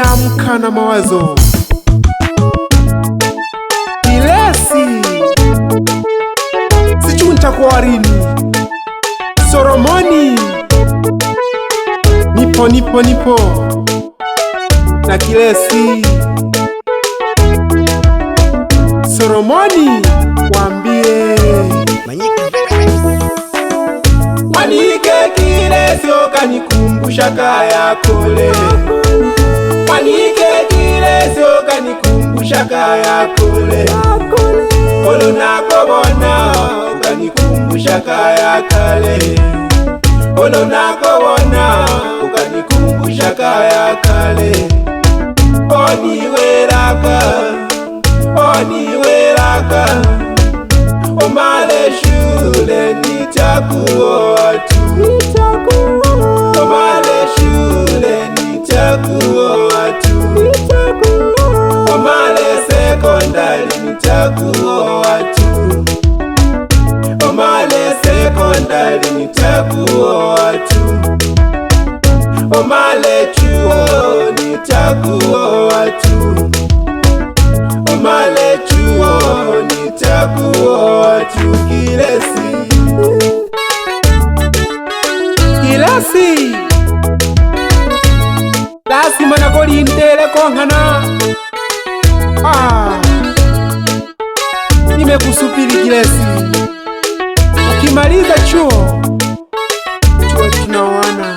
Amka na mawazo. Kilesi sijui nitakuwa lini. Solomoni nipo na Kilesi. Solomoni waambie Mwanike Kilesi okanikumbusha kaya kole. Mwanike Kilesi okanikumbusha kaya kole. Olo nakobona okanikumbusha kaya kale. Olo nakobona okanikumbusha kaya kale. Oniweraka omale shule nitakuoa tu. Omale shule nitakuoa tu. Omale sekondari nitakuoa tu. Omale sekondari nitakuoa tu. Omale chuo nitakuoa tu. Omale chuo nitakuoa tu. Kilesi lazima nakolindele konghana. Nimekusubiri Kilesi. Ukimaliza chuo tunaoana.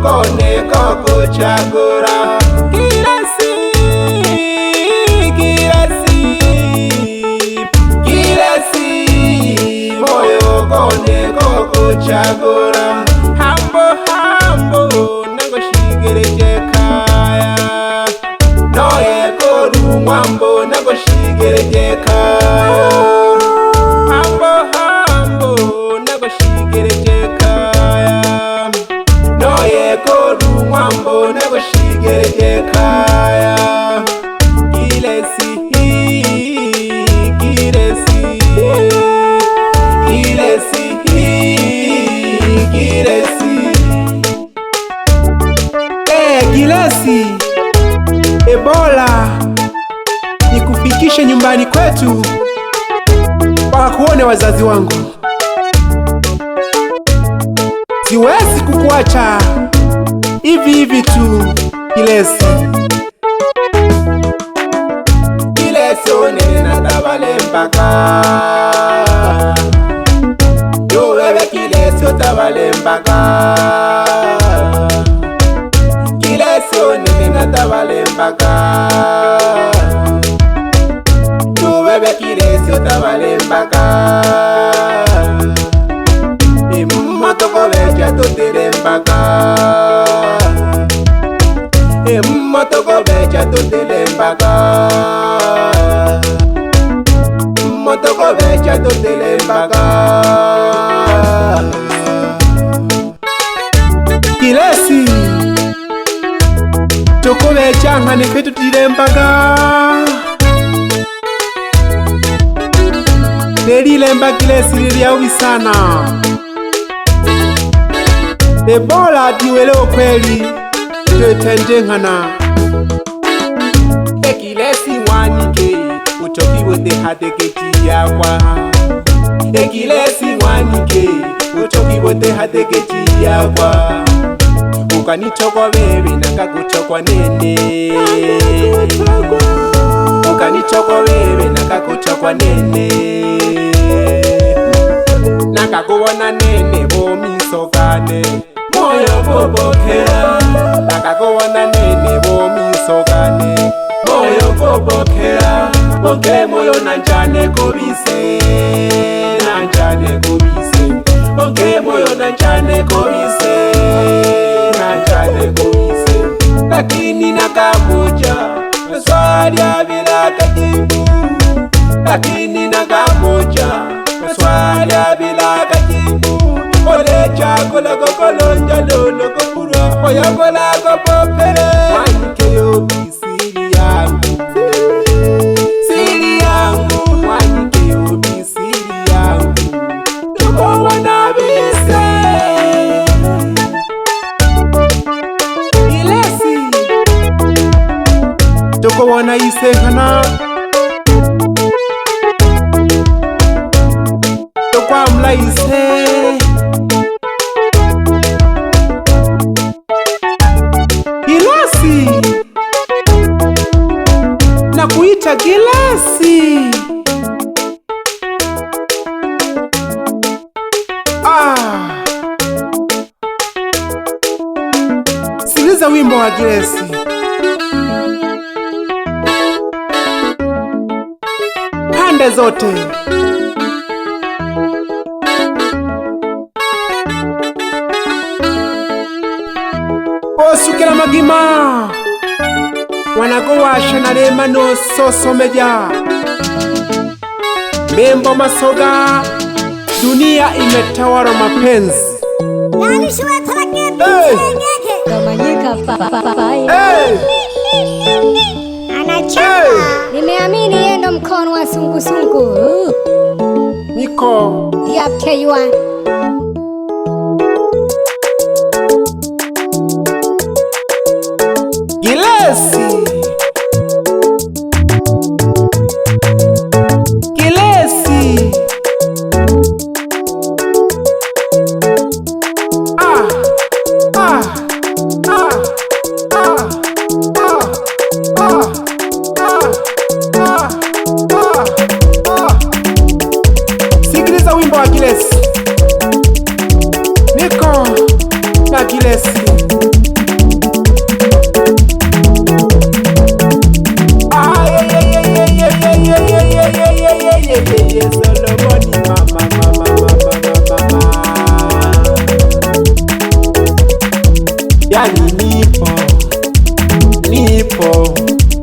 Kone koko chagora. Kilesi moyo kone koko chagora. Hambo nango shigereje kaya. Noye koru mwambo nango shigereje kaya. Hambo nango shigereje kaya. Noye koru mwambo nago shigereje kaya. Kilesi Kilesi, Ebola nikufikishe nyumbani kwetu mpaka kuone wazazi wangu. Siwezi kukuacha hivi tu Kilesi. Kilesi onene natabale mpaka. Yo bebe Kilesi otabale mpaka. Kilesi onene natabale mpaka. Yo bebe Kilesi otabale mpaka. Motoko becha totere mpaka. Motoko becha totere mpaka. Motoko becha totere mpaka. Kilesi toko becha ngane kwetu tire mpaka. Nelile mba Kilesi liliawi sana. Ebola diwele okweli twetende nkana. Kilesi mwanike utokiwote hateketi yakwa. Kilesi mwanike utokiwote hateketi yakwa. Ukanichokwa bebe nakakuchokwa nene. Ukanichokwa bebe nakakuchokwa nene. Nakakuona nene bomisokane. Moyo bobokera. Nakakuona nene bomisokane. Moyo bobokera. Boke moyo nanjane kobise. Nanjane kobise. Boke moyo nanjane kobise. Nanjane kobise. Lakini nakamoja swali bila kajibu. Lakini nakamoja swali bila kajibu. Ole chako la kokolonja lolo kopura. Oya kola kopopere. Wanike yo bisiri yangu. Siri mulayisenkana tokwa mulayise Gilasi na kuita Gilasi. Sikiliza wimbo wa Gilasi. Pande zote osukela magima wanagowasha nalema nososomeja membo masoga. Dunia imetawala mapenzi. Nimeamini yeye ndo mkono wa sungusungu. Niko yapkeywa Gilasi. Gilasi. Sikiliza wimbo wa Gilasi. Niko na Gilasi. Solomoni mama.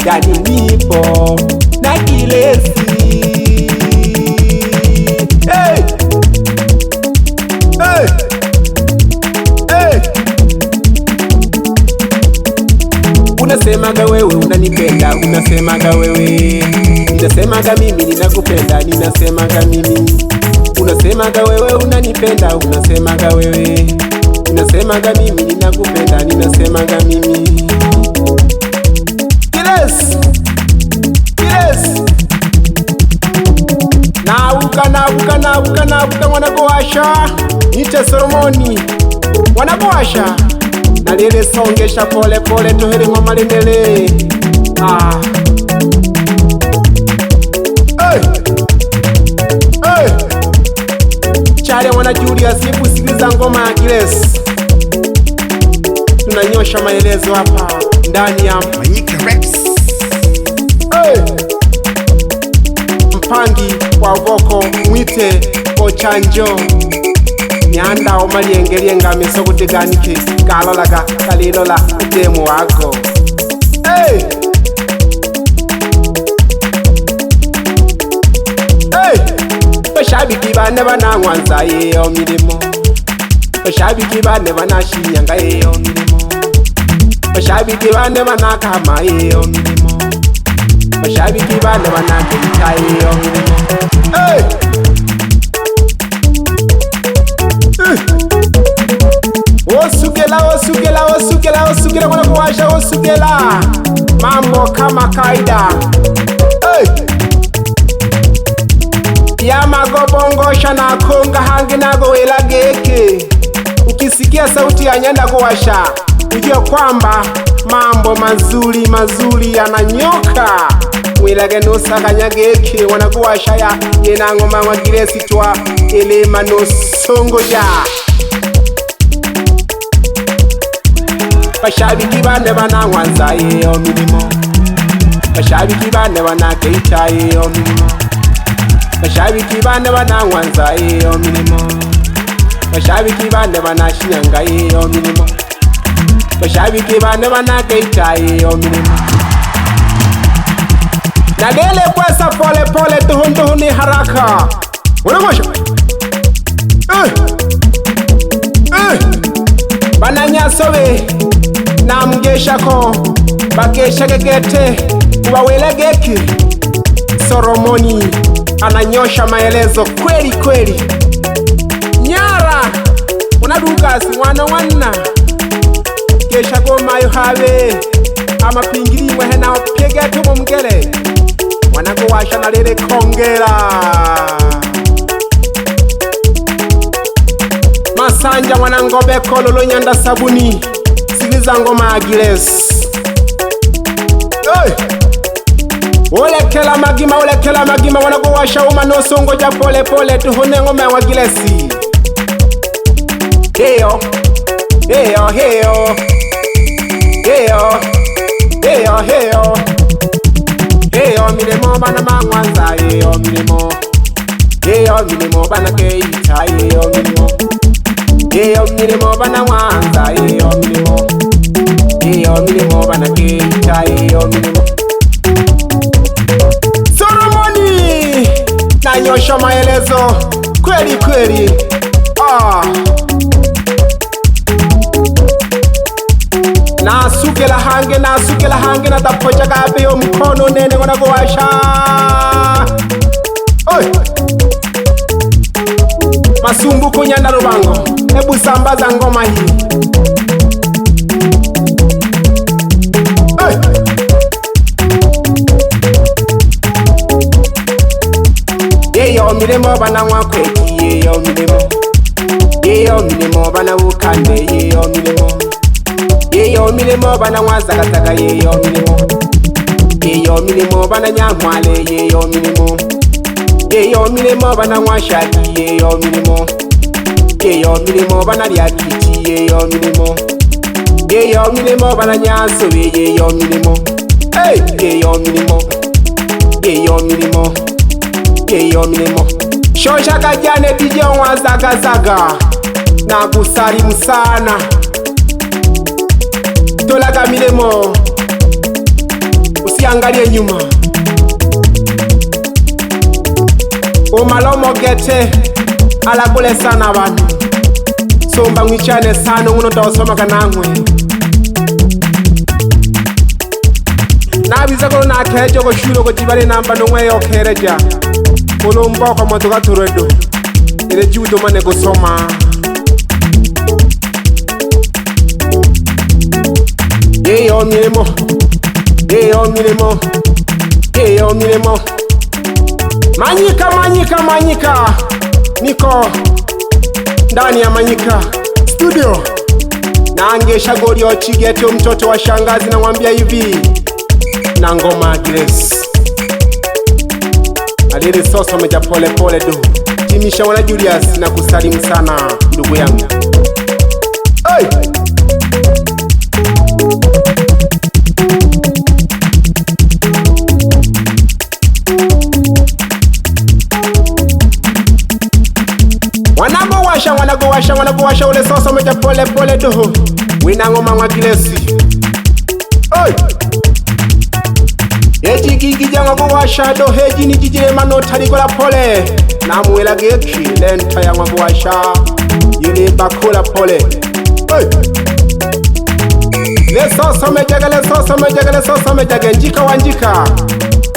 Yani nipo na Gilasi. Hey! Unasemaga wewe unanipenda, unasemaga wewe, ninasemaga mimi ninakupenda, ninasemaga mimi. Unasemaga wewe unanipenda, unasemaga wewe, ninasemaga mimi ninakupenda, ninasemaga mimi. Gilasi. Nauka wanagowasha niche Solomoni wanagowasha nalele songesha pole pole tohere mwa malendele. Chale wana Julius, sikiliza ngoma ya Gilasi. Tunanyosha maelezo hapa ndani ya mpangi wa voko mwite ochanjo nyanda omaliengelienga miso kuteganike kalolaga kalilola utemu wako. Bashabiki bane banangwanza yeyo milimo, bashabiki bane banashinyanga yeyo milimo, bashabiki bane banakama yeyo milimo, bashabiki bane banakita yeyo milimo. Osukela wanagowasha osukela mambo kama kaida. Yamagobongosha na konga hangi nago wela geke. Ukisikia sauti ya nyanda gowasha ujue kwamba mambo mazuri yananyoka. Mwilage nusa kanyageke wanagowasha ya yenangoma wa Gilasi twa elema nosongoja. Bashabiki bane banangwanza yeyo milimo, bashabiki bane banakeita yeyo milimo, bashabiki bane banangwanza yeyo milimo, bashabiki bane banashinyanga yeyo milimo, bashabiki bane banakeita yeyo milimo. Nagele kwesa pole pole tuhuni haraka unamosha. Bananyasobe na mgeshako bakesha gegete ubawele geki. Solomoni ananyosha maelezo kweli. Nyara unadugasi mwana kesha goma yo have amapingiliwe hena opyege tumo mgele wanago washa na lele kongela Masanja wanangobe kololo nyanda sabuni sikiliza ngoma ya Giles. Hey! Olekela magima wanago washa uma no songo ja pole pole tuhone ngoma wa Gilesi. Heyo heyo heyo heyo heyo heyo heyo milemo bana mangwanza heyo milemo bana keita heyo milemo bana mwanza heyo milemo bana keita heyo milemo Solomoni nanyosha maelezo kweli kweli Nasukela hange na tapocha kabe yo mkono nene ngona kuwasha. Oi! Masumbu kunyanda rubango, hebu sambaza ngoma hii. Oi! Yeyo milemo bana mwakweki, yeyo milemo bana ukande, yeyo milemo bana mwazakataka yeyo milemo bana nyamwale yeyo milemo bana mwashaki yeyo milemo bana lyakiti yeyo milemo bana nyasobe yeyo milemo shosha kajane DJ wazagazaga na kusalimu sana Tolaga milemo usiangalie nyuma Omalomo gete alakule sana abantu somba mwichane sana uno tawasoma kanangwe Nabiza kono nakejo ko shulo ko jibale namba no mweyo kereja Kono mboko motoka turedo Ile judo mane gosoma Yeyo milemo Manyika Niko ndani ya Manyika Studio Naangesha goli ochigeto mtoto wa shangazi na mwambia hivi Na ngoma Grace Alili soso meja pole pole do Timisha wana Julius na kusalimu sana ndugu yangu Hey! Wanagowasha ule soso meja pole pole do Wina ngoma mwa Gilesi Oi! Eji gigi janga gowasha do heji ni jijile manota likola pole Na mwela geki lenta ya ngowasha Yili bakula pole Oi! Le soso mejage njika wanjika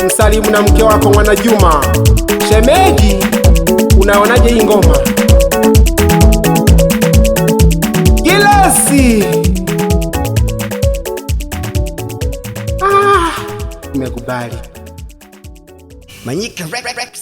Msalimu na mke wako mwana Juma Shemeji unaonaje hii ngoma Gilesi Nimekubali Manyika Rex